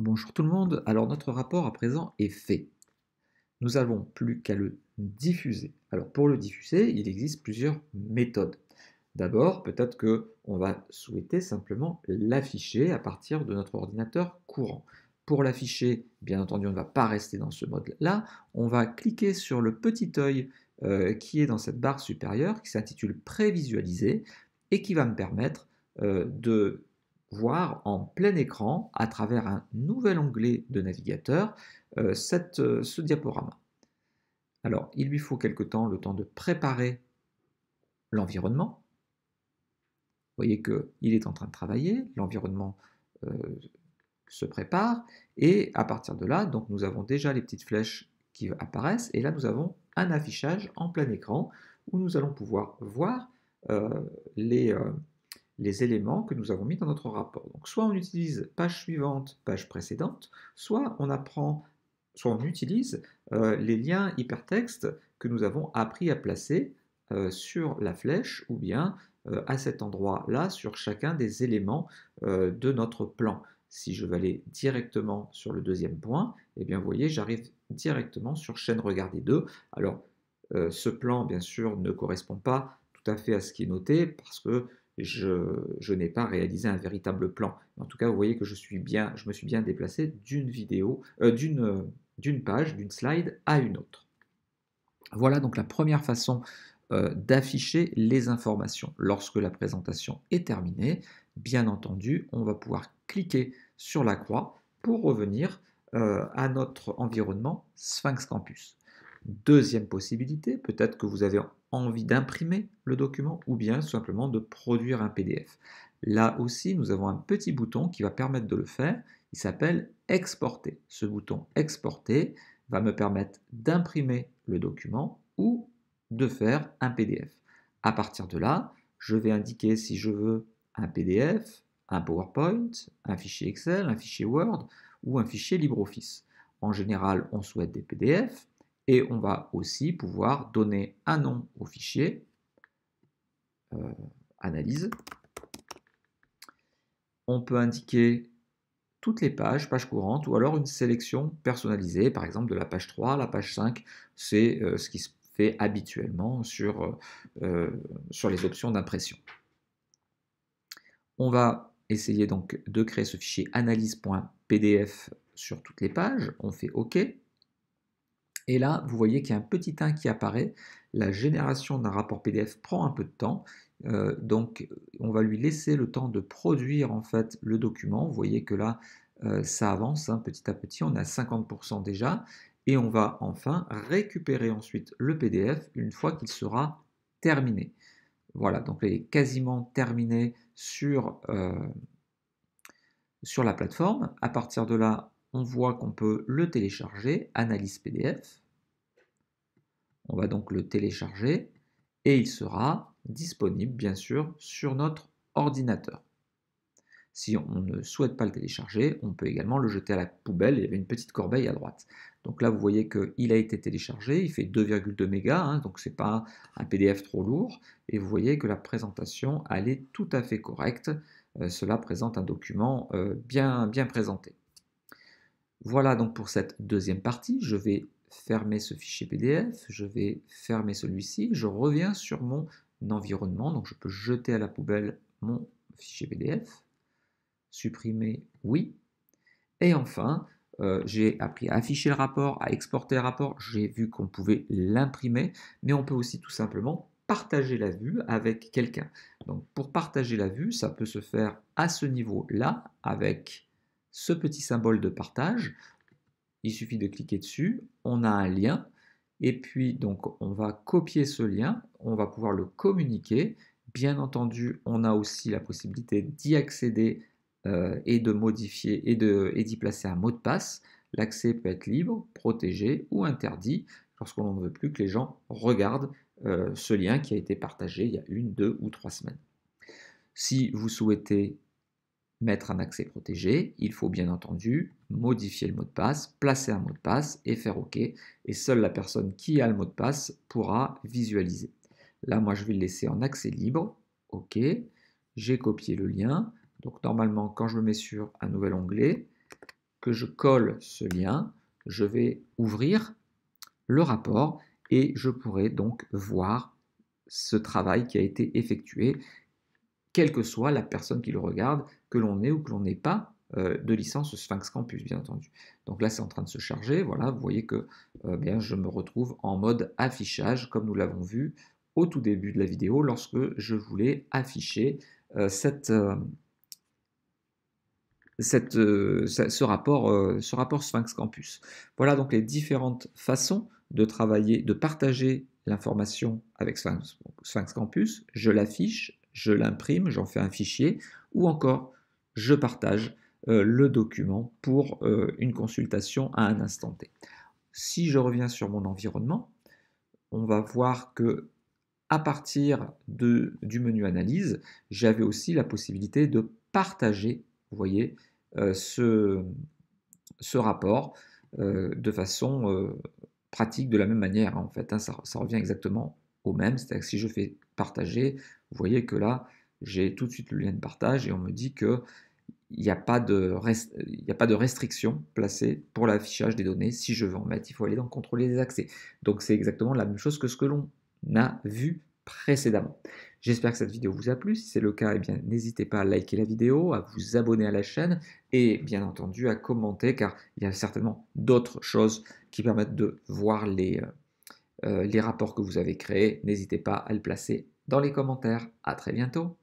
Bonjour tout le monde, alors notre rapport à présent est fait. Nous n'avons plus qu'à le diffuser. Alors pour le diffuser, il existe plusieurs méthodes. D'abord, peut-être qu'on va souhaiter simplement l'afficher à partir de notre ordinateur courant. Pour l'afficher, bien entendu, on ne va pas rester dans ce mode-là. On va cliquer sur le petit œil qui est dans cette barre supérieure, qui s'intitule Prévisualiser, et qui va me permettre de voir en plein écran, à travers un nouvel onglet de navigateur, ce diaporama. Alors, il lui faut quelque temps, le temps de préparer l'environnement. Vous voyez qu'il est en train de travailler, l'environnement euh, se prépare, et à partir de là, donc nous avons déjà les petites flèches qui apparaissent, et là nous avons un affichage en plein écran où nous allons pouvoir voir euh, les, euh, les éléments que nous avons mis dans notre rapport. Donc soit on utilise page suivante, page précédente, soit on utilise les liens hypertextes que nous avons appris à placer sur la flèche ou bien à cet endroit-là sur chacun des éléments de notre plan. Si je veux aller directement sur le deuxième point, eh bien vous voyez, j'arrive directement sur chaîne regardée 2. Alors, ce plan, bien sûr, ne correspond pas tout à fait à ce qui est noté parce que je n'ai pas réalisé un véritable plan. En tout cas, vous voyez que je me suis bien déplacé d'une page, d'une slide à une autre. Voilà donc la première façon d'afficher les informations. Lorsque la présentation est terminée, bien entendu, on va pouvoir cliquer sur la croix pour revenir à notre environnement Sphinx Campus. Deuxième possibilité, peut-être que vous avez envie d'imprimer le document ou bien simplement de produire un PDF. Là aussi, nous avons un petit bouton qui va permettre de le faire. Il s'appelle Exporter. Ce bouton Exporter va me permettre d'imprimer le document ou de faire un PDF. À partir de là, je vais indiquer si je veux un PDF, un PowerPoint, un fichier Excel, un fichier Word ou un fichier LibreOffice. En général, on souhaite des PDF et on va aussi pouvoir donner un nom au fichier, analyse. On peut indiquer toutes les pages, pages courantes, ou alors une sélection personnalisée, par exemple de la page 3 à la page 5. C'est ce qui se fait habituellement sur les options d'impression. On va essayer donc de créer ce fichier analyse.pdf sur toutes les pages. On fait OK. Et là, vous voyez qu'il y a un petit 1 qui apparaît. La génération d'un rapport PDF prend un peu de temps. Donc, on va lui laisser le temps de produire en fait le document. Vous voyez que là, ça avance petit à petit. On est à 50% déjà. Et on va enfin récupérer ensuite le PDF une fois qu'il sera terminé. Voilà, donc il est quasiment terminé sur la plateforme. À partir de là, on voit qu'on peut le télécharger, analyse PDF. On va donc le télécharger et il sera disponible bien sûr sur notre ordinateur. Si on ne souhaite pas le télécharger, on peut également le jeter à la poubelle, il y avait une petite corbeille à droite. Donc là vous voyez qu'il a été téléchargé, il fait 2,2 mégas, donc ce n'est pas un PDF trop lourd, et vous voyez que la présentation elle est tout à fait correcte, cela présente un document bien présenté. Voilà donc pour cette deuxième partie, je vais fermer ce fichier PDF, je vais fermer celui-ci, je reviens sur mon environnement, donc je peux jeter à la poubelle mon fichier PDF, supprimer oui, et enfin j'ai appris à afficher le rapport, à exporter le rapport, j'ai vu qu'on pouvait l'imprimer, mais on peut aussi tout simplement partager la vue avec quelqu'un. Donc pour partager la vue, ça peut se faire à ce niveau-là, avec ce petit symbole de partage. Il suffit de cliquer dessus, on a un lien, et puis donc on va copier ce lien, on va pouvoir le communiquer. Bien entendu, on a aussi la possibilité d'y accéder et de modifier et d'y placer un mot de passe. L'accès peut être libre, protégé ou interdit lorsqu'on ne veut plus que les gens regardent ce lien qui a été partagé il y a 1, 2 ou 3 semaines. Si vous souhaitez mettre un accès protégé, il faut bien entendu modifier le mot de passe, placer un mot de passe et faire OK. Et seule la personne qui a le mot de passe pourra visualiser. Là, moi, je vais le laisser en accès libre. OK. J'ai copié le lien. Donc, normalement, quand je me mets sur un nouvel onglet, que je colle ce lien, je vais ouvrir le rapport et je pourrai donc voir ce travail qui a été effectué, quelle que soit la personne qui le regarde, que l'on ait ou que l'on n'ait pas de licence Sphinx Campus, bien entendu. Donc là, c'est en train de se charger. Voilà, vous voyez que bien, je me retrouve en mode affichage, comme nous l'avons vu au tout début de la vidéo, lorsque je voulais afficher ce rapport Sphinx Campus. Voilà donc les différentes façons de travailler, de partager l'information avec Sphinx Campus. Je l'affiche, je l'imprime, j'en fais un fichier, ou encore je partage le document pour une consultation à un instant T. Si je reviens sur mon environnement, on va voir que à partir du menu analyse, j'avais aussi la possibilité de partager, vous voyez, ce rapport de façon pratique de la même manière, hein, en fait, hein, ça revient exactement au même, c'est-à-dire que si je fais partager, vous voyez que là, j'ai tout de suite le lien de partage et on me dit que il n'y a pas de restriction placée pour l'affichage des données. Si je veux en mettre, il faut aller dans contrôler les accès. Donc c'est exactement la même chose que ce que l'on a vu précédemment. J'espère que cette vidéo vous a plu. Si c'est le cas, eh bien, n'hésitez pas à liker la vidéo, à vous abonner à la chaîne et bien entendu à commenter car il y a certainement d'autres choses qui permettent de voir les rapports que vous avez créés. N'hésitez pas à le placer dans les commentaires. À très bientôt.